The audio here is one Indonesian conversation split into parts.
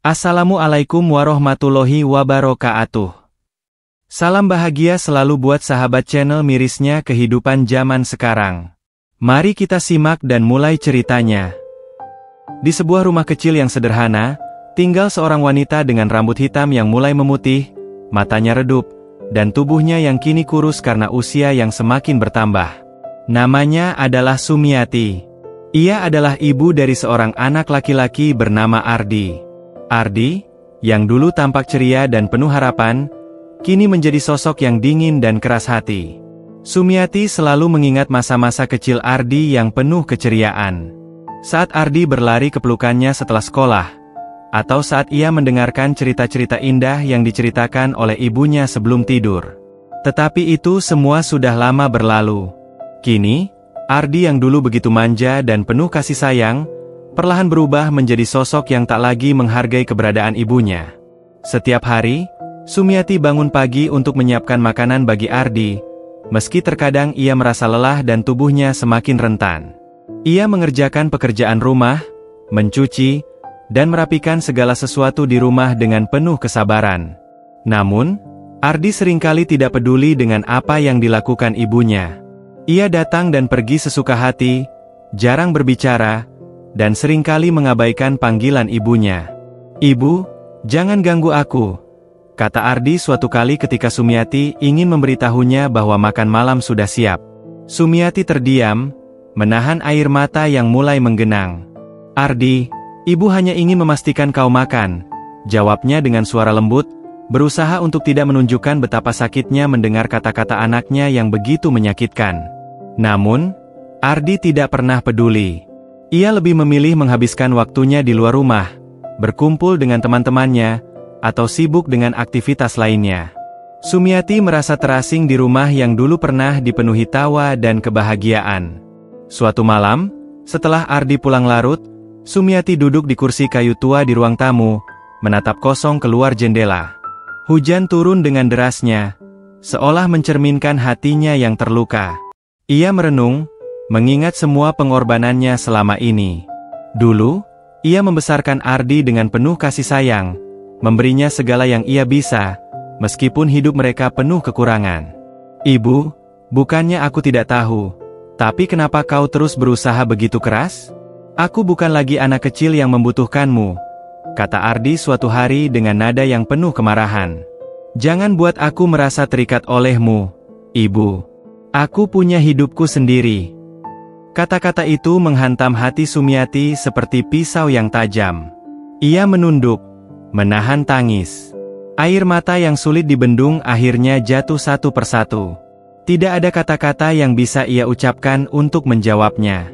Assalamualaikum warahmatullahi wabarakatuh. Salam bahagia selalu buat sahabat channel mirisnya kehidupan zaman sekarang. Mari kita simak dan mulai ceritanya. Di sebuah rumah kecil yang sederhana, tinggal seorang wanita dengan rambut hitam yang mulai memutih, matanya redup, dan tubuhnya yang kini kurus karena usia yang semakin bertambah. Namanya adalah Sumiati. Ia adalah ibu dari seorang anak laki-laki bernama Ardi. Ardi, yang dulu tampak ceria dan penuh harapan, kini menjadi sosok yang dingin dan keras hati. Sumiati selalu mengingat masa-masa kecil Ardi yang penuh keceriaan. Saat Ardi berlari ke pelukannya setelah sekolah, atau saat ia mendengarkan cerita-cerita indah yang diceritakan oleh ibunya sebelum tidur. Tetapi itu semua sudah lama berlalu. Kini, Ardi yang dulu begitu manja dan penuh kasih sayang, perlahan berubah menjadi sosok yang tak lagi menghargai keberadaan ibunya. Setiap hari, Sumiati bangun pagi untuk menyiapkan makanan bagi Ardi, meski terkadang ia merasa lelah dan tubuhnya semakin rentan. Ia mengerjakan pekerjaan rumah, mencuci, dan merapikan segala sesuatu di rumah dengan penuh kesabaran. Namun, Ardi seringkali tidak peduli dengan apa yang dilakukan ibunya. Ia datang dan pergi sesuka hati, jarang berbicara, dan seringkali mengabaikan panggilan ibunya. "Ibu, jangan ganggu aku," kata Ardi suatu kali ketika Sumiati ingin memberitahunya bahwa makan malam sudah siap. Sumiati terdiam, menahan air mata yang mulai menggenang. "Ardi, ibu hanya ingin memastikan kau makan," jawabnya dengan suara lembut, berusaha untuk tidak menunjukkan betapa sakitnya mendengar kata-kata anaknya yang begitu menyakitkan. Namun, Ardi tidak pernah peduli. Ia lebih memilih menghabiskan waktunya di luar rumah, berkumpul dengan teman-temannya, atau sibuk dengan aktivitas lainnya. Sumiati merasa terasing di rumah yang dulu pernah dipenuhi tawa dan kebahagiaan. Suatu malam, setelah Ardi pulang larut, Sumiati duduk di kursi kayu tua di ruang tamu, menatap kosong keluar jendela. Hujan turun dengan derasnya, seolah mencerminkan hatinya yang terluka. Ia merenung, mengingat semua pengorbanannya selama ini. Dulu, ia membesarkan Ardi dengan penuh kasih sayang, memberinya segala yang ia bisa, meskipun hidup mereka penuh kekurangan. "Ibu, bukannya aku tidak tahu, tapi kenapa kau terus berusaha begitu keras? Aku bukan lagi anak kecil yang membutuhkanmu," kata Ardi suatu hari dengan nada yang penuh kemarahan. "Jangan buat aku merasa terikat olehmu, Ibu. Aku punya hidupku sendiri." Kata-kata itu menghantam hati Sumiati seperti pisau yang tajam. Ia menunduk, menahan tangis. Air mata yang sulit dibendung akhirnya jatuh satu persatu. Tidak ada kata-kata yang bisa ia ucapkan untuk menjawabnya.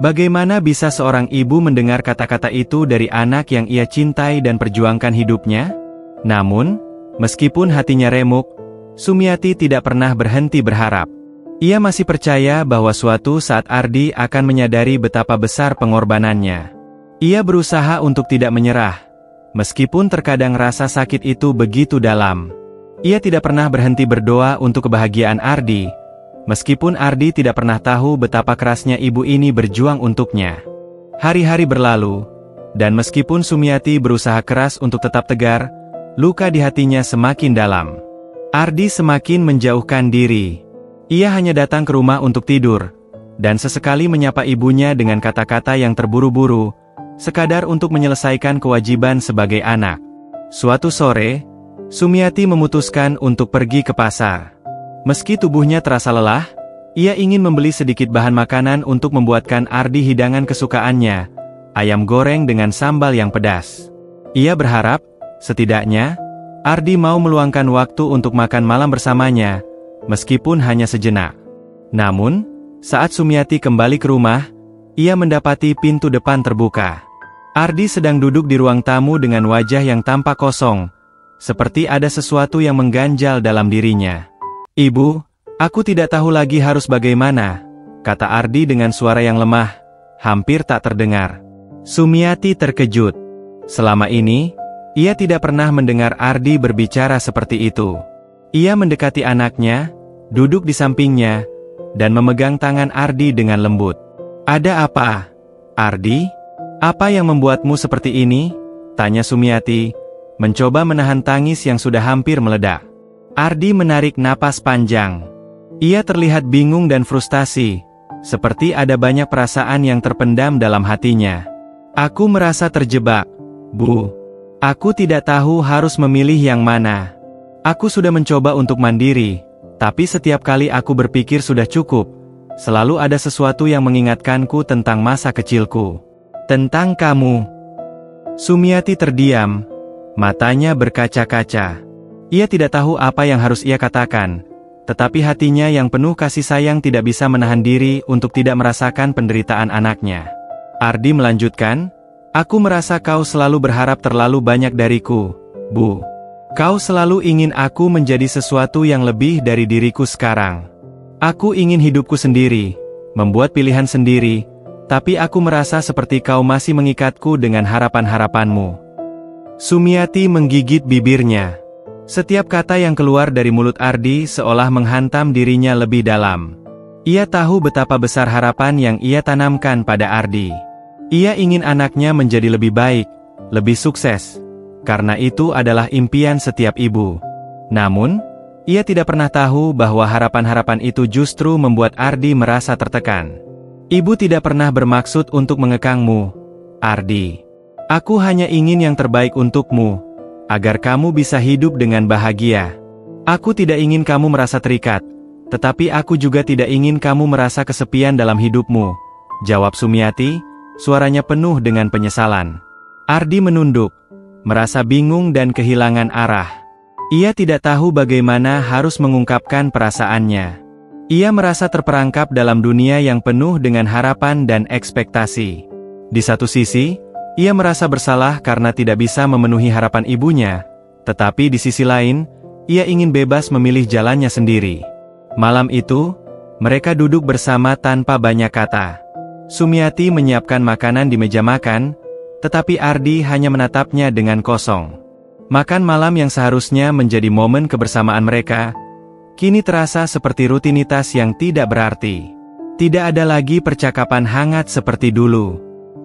Bagaimana bisa seorang ibu mendengar kata-kata itu dari anak yang ia cintai dan perjuangkan hidupnya? Namun, meskipun hatinya remuk, Sumiati tidak pernah berhenti berharap. Ia masih percaya bahwa suatu saat Ardi akan menyadari betapa besar pengorbanannya. Ia berusaha untuk tidak menyerah, meskipun terkadang rasa sakit itu begitu dalam. Ia tidak pernah berhenti berdoa untuk kebahagiaan Ardi, meskipun Ardi tidak pernah tahu betapa kerasnya ibu ini berjuang untuknya. Hari-hari berlalu, dan meskipun Sumiati berusaha keras untuk tetap tegar, luka di hatinya semakin dalam. Ardi semakin menjauhkan diri. Ia hanya datang ke rumah untuk tidur, dan sesekali menyapa ibunya dengan kata-kata yang terburu-buru, sekadar untuk menyelesaikan kewajiban sebagai anak. Suatu sore, Sumiati memutuskan untuk pergi ke pasar. Meski tubuhnya terasa lelah, ia ingin membeli sedikit bahan makanan untuk membuatkan Ardi hidangan kesukaannya, ayam goreng dengan sambal yang pedas. Ia berharap, setidaknya, Ardi mau meluangkan waktu untuk makan malam bersamanya, meskipun hanya sejenak. Namun, saat Sumiati kembali ke rumah, ia mendapati pintu depan terbuka. Ardi sedang duduk di ruang tamu dengan wajah yang tampak kosong, seperti ada sesuatu yang mengganjal dalam dirinya. "Ibu, aku tidak tahu lagi harus bagaimana," kata Ardi dengan suara yang lemah, hampir tak terdengar. Sumiati terkejut. Selama ini, ia tidak pernah mendengar Ardi berbicara seperti itu. Ia mendekati anaknya, duduk di sampingnya, dan memegang tangan Ardi dengan lembut. "Ada apa, Ardi? Apa yang membuatmu seperti ini?" Tanya Sumiati, mencoba menahan tangis yang sudah hampir meledak. Ardi menarik napas panjang. Ia terlihat bingung dan frustasi, seperti ada banyak perasaan yang terpendam dalam hatinya. Aku merasa terjebak, Bu. Aku tidak tahu harus memilih yang mana. Aku sudah mencoba untuk mandiri, tapi setiap kali aku berpikir sudah cukup, selalu ada sesuatu yang mengingatkanku tentang masa kecilku. Tentang kamu. Sumiati terdiam, matanya berkaca-kaca. Ia tidak tahu apa yang harus ia katakan, tetapi hatinya yang penuh kasih sayang tidak bisa menahan diri untuk tidak merasakan penderitaan anaknya. Ardi melanjutkan, aku merasa kau selalu berharap terlalu banyak dariku, Bu. Kau selalu ingin aku menjadi sesuatu yang lebih dari diriku sekarang. Aku ingin hidupku sendiri, membuat pilihan sendiri, tapi aku merasa seperti kau masih mengikatku dengan harapan-harapanmu. Sumiati menggigit bibirnya. Setiap kata yang keluar dari mulut Ardi seolah menghantam dirinya lebih dalam. Ia tahu betapa besar harapan yang ia tanamkan pada Ardi. Ia ingin anaknya menjadi lebih baik, lebih sukses. Karena itu adalah impian setiap ibu. Namun, ia tidak pernah tahu bahwa harapan-harapan itu justru membuat Ardi merasa tertekan. Ibu tidak pernah bermaksud untuk mengekangmu, Ardi. Aku hanya ingin yang terbaik untukmu, agar kamu bisa hidup dengan bahagia. Aku tidak ingin kamu merasa terikat, tetapi aku juga tidak ingin kamu merasa kesepian dalam hidupmu, jawab Sumiati, suaranya penuh dengan penyesalan. Ardi menunduk, merasa bingung dan kehilangan arah. Ia tidak tahu bagaimana harus mengungkapkan perasaannya. Ia merasa terperangkap dalam dunia yang penuh dengan harapan dan ekspektasi. Di satu sisi, ia merasa bersalah karena tidak bisa memenuhi harapan ibunya, tetapi di sisi lain, ia ingin bebas memilih jalannya sendiri. Malam itu, mereka duduk bersama tanpa banyak kata. Sumiati menyiapkan makanan di meja makan, tetapi Ardi hanya menatapnya dengan kosong. Makan malam yang seharusnya menjadi momen kebersamaan mereka, kini terasa seperti rutinitas yang tidak berarti. Tidak ada lagi percakapan hangat seperti dulu.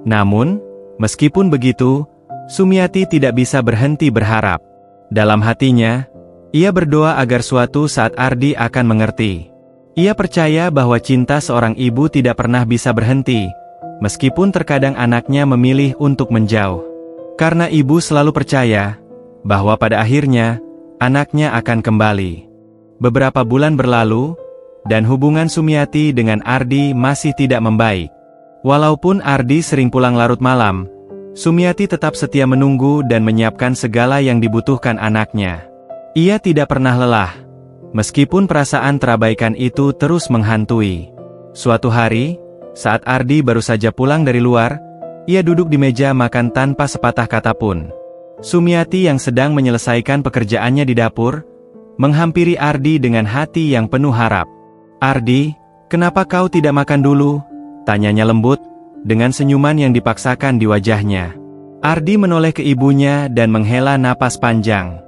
Namun, meskipun begitu, Sumiati tidak bisa berhenti berharap. Dalam hatinya, ia berdoa agar suatu saat Ardi akan mengerti. Ia percaya bahwa cinta seorang ibu tidak pernah bisa berhenti, meskipun terkadang anaknya memilih untuk menjauh. Karena ibu selalu percaya bahwa pada akhirnya, anaknya akan kembali. Beberapa bulan berlalu, dan hubungan Sumiati dengan Ardi masih tidak membaik. Walaupun Ardi sering pulang larut malam, Sumiati tetap setia menunggu dan menyiapkan segala yang dibutuhkan anaknya. Ia tidak pernah lelah, meskipun perasaan terabaikan itu terus menghantui. Suatu hari, saat Ardi baru saja pulang dari luar, ia duduk di meja makan tanpa sepatah kata pun. Sumiati yang sedang menyelesaikan pekerjaannya di dapur, menghampiri Ardi dengan hati yang penuh harap. Ardi, kenapa kau tidak makan dulu? Tanyanya lembut, dengan senyuman yang dipaksakan di wajahnya. Ardi menoleh ke ibunya dan menghela napas panjang.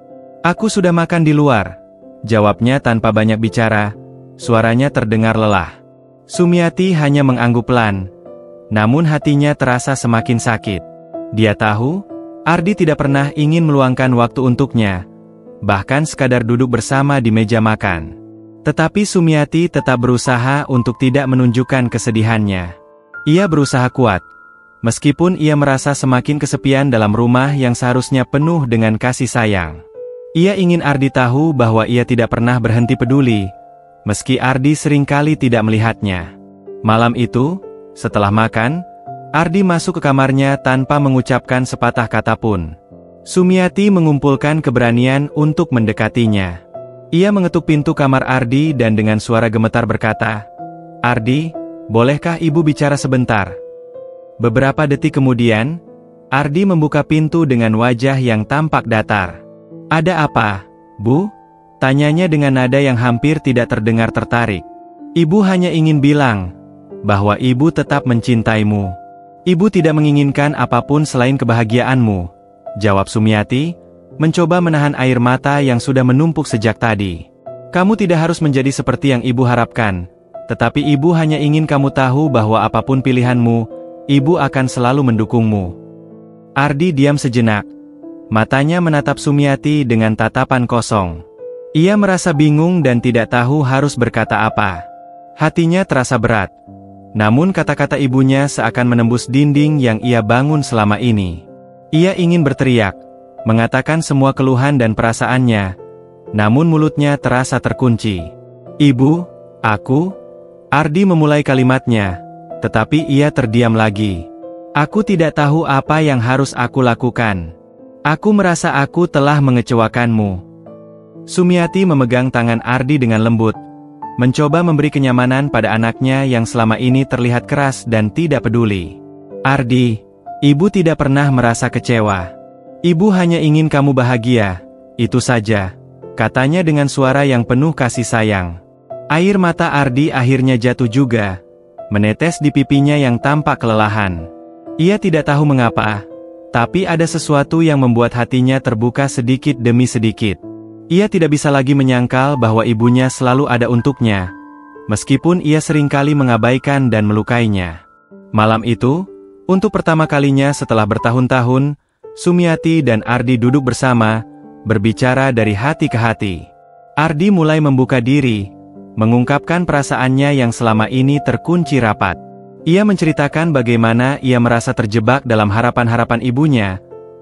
Aku sudah makan di luar, jawabnya tanpa banyak bicara, suaranya terdengar lelah. Sumiati hanya mengangguk pelan, namun hatinya terasa semakin sakit. Dia tahu, Ardi tidak pernah ingin meluangkan waktu untuknya, bahkan sekadar duduk bersama di meja makan. Tetapi Sumiati tetap berusaha untuk tidak menunjukkan kesedihannya. Ia berusaha kuat, meskipun ia merasa semakin kesepian dalam rumah yang seharusnya penuh dengan kasih sayang. Ia ingin Ardi tahu bahwa ia tidak pernah berhenti peduli, meski Ardi seringkali tidak melihatnya. Malam itu, setelah makan, Ardi masuk ke kamarnya tanpa mengucapkan sepatah kata pun. Sumiati mengumpulkan keberanian untuk mendekatinya. Ia mengetuk pintu kamar Ardi dan dengan suara gemetar berkata, "Ardi, bolehkah ibu bicara sebentar?" Beberapa detik kemudian, Ardi membuka pintu dengan wajah yang tampak datar. "Ada apa, Bu?" Tanyanya dengan nada yang hampir tidak terdengar tertarik. "Ibu hanya ingin bilang bahwa ibu tetap mencintaimu. Ibu tidak menginginkan apapun selain kebahagiaanmu," jawab Sumiati, mencoba menahan air mata yang sudah menumpuk sejak tadi. "Kamu tidak harus menjadi seperti yang ibu harapkan, tetapi ibu hanya ingin kamu tahu bahwa apapun pilihanmu, ibu akan selalu mendukungmu." Ardi diam sejenak, Matanya menatap Sumiati dengan tatapan kosong. Ia merasa bingung dan tidak tahu harus berkata apa. Hatinya terasa berat. Namun kata-kata ibunya seakan menembus dinding yang ia bangun selama ini. Ia ingin berteriak, mengatakan semua keluhan dan perasaannya. Namun mulutnya terasa terkunci. "Ibu, aku..." Ardi memulai kalimatnya, tetapi ia terdiam lagi. "Aku tidak tahu apa yang harus aku lakukan. Aku merasa aku telah mengecewakanmu." Sumiati memegang tangan Ardi dengan lembut, mencoba memberi kenyamanan pada anaknya yang selama ini terlihat keras dan tidak peduli. "Ardi, ibu tidak pernah merasa kecewa. Ibu hanya ingin kamu bahagia, itu saja," katanya dengan suara yang penuh kasih sayang. Air mata Ardi akhirnya jatuh juga, menetes di pipinya yang tampak kelelahan. Ia tidak tahu mengapa, tapi ada sesuatu yang membuat hatinya terbuka sedikit demi sedikit. Ia tidak bisa lagi menyangkal bahwa ibunya selalu ada untuknya, meskipun ia seringkali mengabaikan dan melukainya. Malam itu, untuk pertama kalinya setelah bertahun-tahun, Sumiati dan Ardi duduk bersama, berbicara dari hati ke hati. Ardi mulai membuka diri, mengungkapkan perasaannya yang selama ini terkunci rapat. Ia menceritakan bagaimana ia merasa terjebak dalam harapan-harapan ibunya,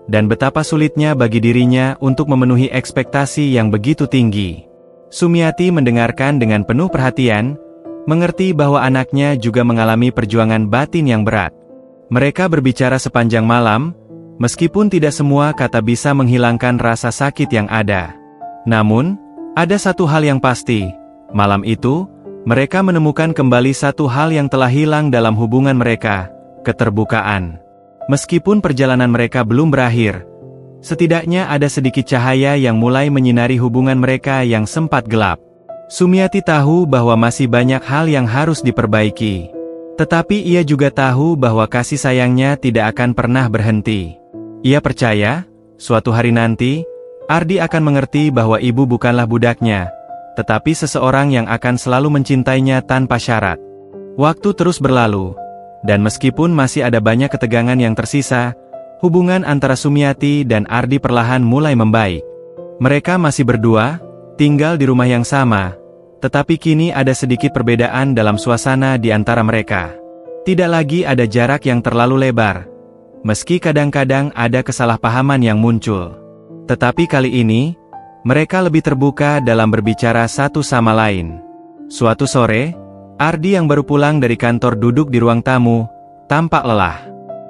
dan betapa sulitnya bagi dirinya untuk memenuhi ekspektasi yang begitu tinggi. Sumiati mendengarkan dengan penuh perhatian, mengerti bahwa anaknya juga mengalami perjuangan batin yang berat. Mereka berbicara sepanjang malam, meskipun tidak semua kata bisa menghilangkan rasa sakit yang ada. Namun, ada satu hal yang pasti, malam itu, mereka menemukan kembali satu hal yang telah hilang dalam hubungan mereka, keterbukaan. Meskipun perjalanan mereka belum berakhir, setidaknya ada sedikit cahaya yang mulai menyinari hubungan mereka yang sempat gelap. Sumiati tahu bahwa masih banyak hal yang harus diperbaiki. Tetapi ia juga tahu bahwa kasih sayangnya tidak akan pernah berhenti. Ia percaya, suatu hari nanti, Ardi akan mengerti bahwa ibu bukanlah budaknya, tetapi seseorang yang akan selalu mencintainya tanpa syarat. Waktu terus berlalu. Dan meskipun masih ada banyak ketegangan yang tersisa, hubungan antara Sumiati dan Ardi perlahan mulai membaik. Mereka masih berdua, tinggal di rumah yang sama, tetapi kini ada sedikit perbedaan dalam suasana di antara mereka. Tidak lagi ada jarak yang terlalu lebar, meski kadang-kadang ada kesalahpahaman yang muncul. Tetapi kali ini, mereka lebih terbuka dalam berbicara satu sama lain. Suatu sore, Ardi yang baru pulang dari kantor duduk di ruang tamu, tampak lelah.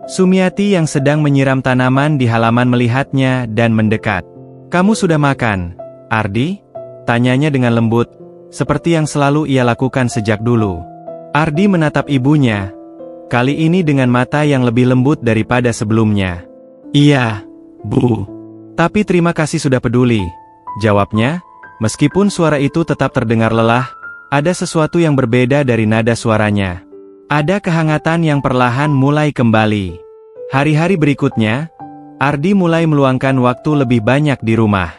Sumiati yang sedang menyiram tanaman di halaman melihatnya dan mendekat. "Kamu sudah makan, Ardi?" tanyanya dengan lembut, seperti yang selalu ia lakukan sejak dulu. Ardi menatap ibunya, kali ini dengan mata yang lebih lembut daripada sebelumnya. "Iya, Bu. Tapi terima kasih sudah peduli," jawabnya, meskipun suara itu tetap terdengar lelah. Ada sesuatu yang berbeda dari nada suaranya. Ada kehangatan yang perlahan mulai kembali. Hari-hari berikutnya, Ardi mulai meluangkan waktu lebih banyak di rumah.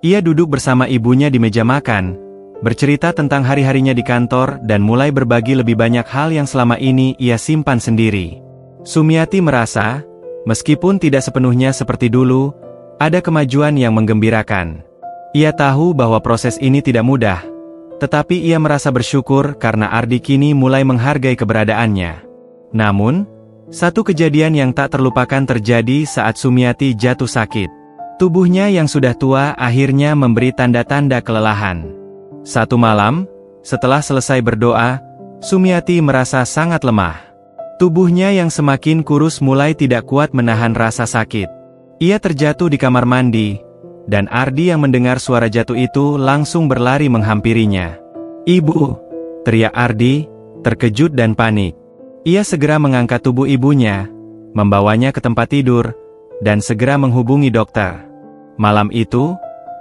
Ia duduk bersama ibunya di meja makan, bercerita tentang hari-harinya di kantor dan mulai berbagi lebih banyak hal yang selama ini ia simpan sendiri. Sumiati merasa, meskipun tidak sepenuhnya seperti dulu, ada kemajuan yang menggembirakan. Ia tahu bahwa proses ini tidak mudah, tetapi ia merasa bersyukur karena Ardi kini mulai menghargai keberadaannya. Namun, satu kejadian yang tak terlupakan terjadi saat Sumiati jatuh sakit. Tubuhnya yang sudah tua akhirnya memberi tanda-tanda kelelahan. Satu malam, setelah selesai berdoa, Sumiati merasa sangat lemah. Tubuhnya yang semakin kurus mulai tidak kuat menahan rasa sakit. Ia terjatuh di kamar mandi, dan Ardi yang mendengar suara jatuh itu langsung berlari menghampirinya. "Ibu!" teriak Ardi, terkejut dan panik. Ia segera mengangkat tubuh ibunya, membawanya ke tempat tidur, dan segera menghubungi dokter. Malam itu,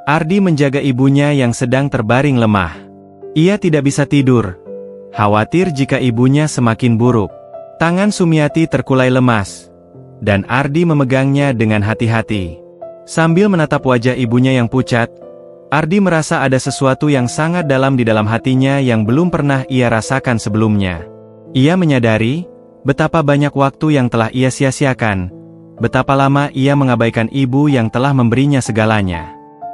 Ardi menjaga ibunya yang sedang terbaring lemah. Ia tidak bisa tidur, khawatir jika ibunya semakin buruk. Tangan Sumiati terkulai lemas, dan Ardi memegangnya dengan hati-hati. Sambil menatap wajah ibunya yang pucat, Ardi merasa ada sesuatu yang sangat dalam di dalam hatinya yang belum pernah ia rasakan sebelumnya. Ia menyadari betapa banyak waktu yang telah ia sia-siakan, betapa lama ia mengabaikan ibu yang telah memberinya segalanya.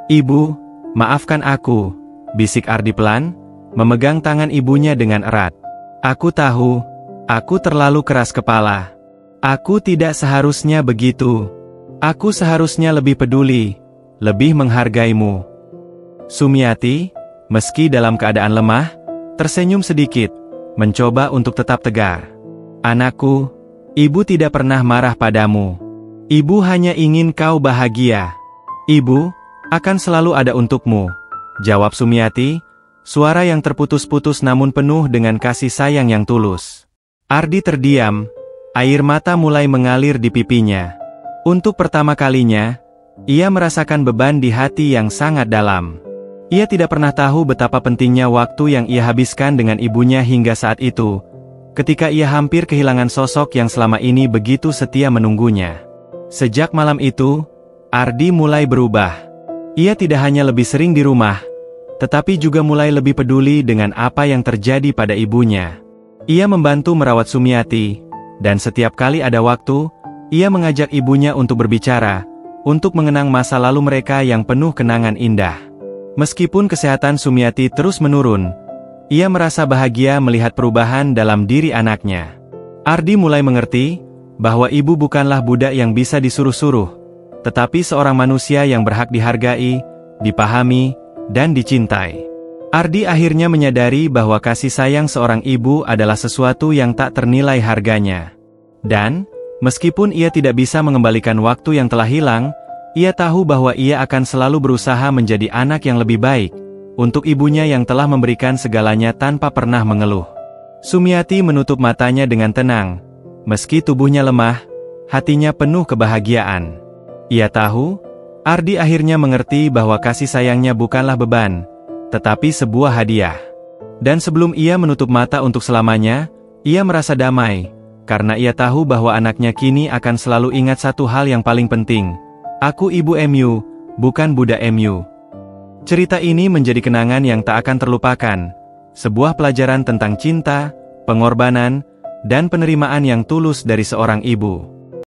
"Ibu, maafkan aku," bisik Ardi pelan, memegang tangan ibunya dengan erat. "Aku tahu, aku terlalu keras kepala. Aku tidak seharusnya begitu. Aku seharusnya lebih peduli, lebih menghargaimu." Sumiati, meski dalam keadaan lemah, tersenyum sedikit, mencoba untuk tetap tegar. "Anakku, ibu tidak pernah marah padamu. Ibu hanya ingin kau bahagia. Ibu akan selalu ada untukmu," jawab Sumiati, suara yang terputus-putus namun penuh dengan kasih sayang yang tulus. Ardi terdiam, air mata mulai mengalir di pipinya. Untuk pertama kalinya, ia merasakan beban di hati yang sangat dalam. Ia tidak pernah tahu betapa pentingnya waktu yang ia habiskan dengan ibunya hingga saat itu, ketika ia hampir kehilangan sosok yang selama ini begitu setia menunggunya. Sejak malam itu, Ardi mulai berubah. Ia tidak hanya lebih sering di rumah, tetapi juga mulai lebih peduli dengan apa yang terjadi pada ibunya. Ia membantu merawat Sumiati, dan setiap kali ada waktu, ia mengajak ibunya untuk berbicara, untuk mengenang masa lalu mereka yang penuh kenangan indah. Meskipun kesehatan Sumiati terus menurun, ia merasa bahagia melihat perubahan dalam diri anaknya. Ardi mulai mengerti bahwa ibu bukanlah budak yang bisa disuruh-suruh, tetapi seorang manusia yang berhak dihargai, dipahami, dan dicintai. Ardi akhirnya menyadari bahwa kasih sayang seorang ibu adalah sesuatu yang tak ternilai harganya. Dan, meskipun ia tidak bisa mengembalikan waktu yang telah hilang, ia tahu bahwa ia akan selalu berusaha menjadi anak yang lebih baik, untuk ibunya yang telah memberikan segalanya tanpa pernah mengeluh. Sumiati menutup matanya dengan tenang. Meski tubuhnya lemah, hatinya penuh kebahagiaan. Ia tahu, Ardi akhirnya mengerti bahwa kasih sayangnya bukanlah beban, tetapi sebuah hadiah. Dan sebelum ia menutup mata untuk selamanya, ia merasa damai, karena ia tahu bahwa anaknya kini akan selalu ingat satu hal yang paling penting. "Aku ibu MU, bukan budak MU." Cerita ini menjadi kenangan yang tak akan terlupakan, sebuah pelajaran tentang cinta, pengorbanan, dan penerimaan yang tulus dari seorang ibu.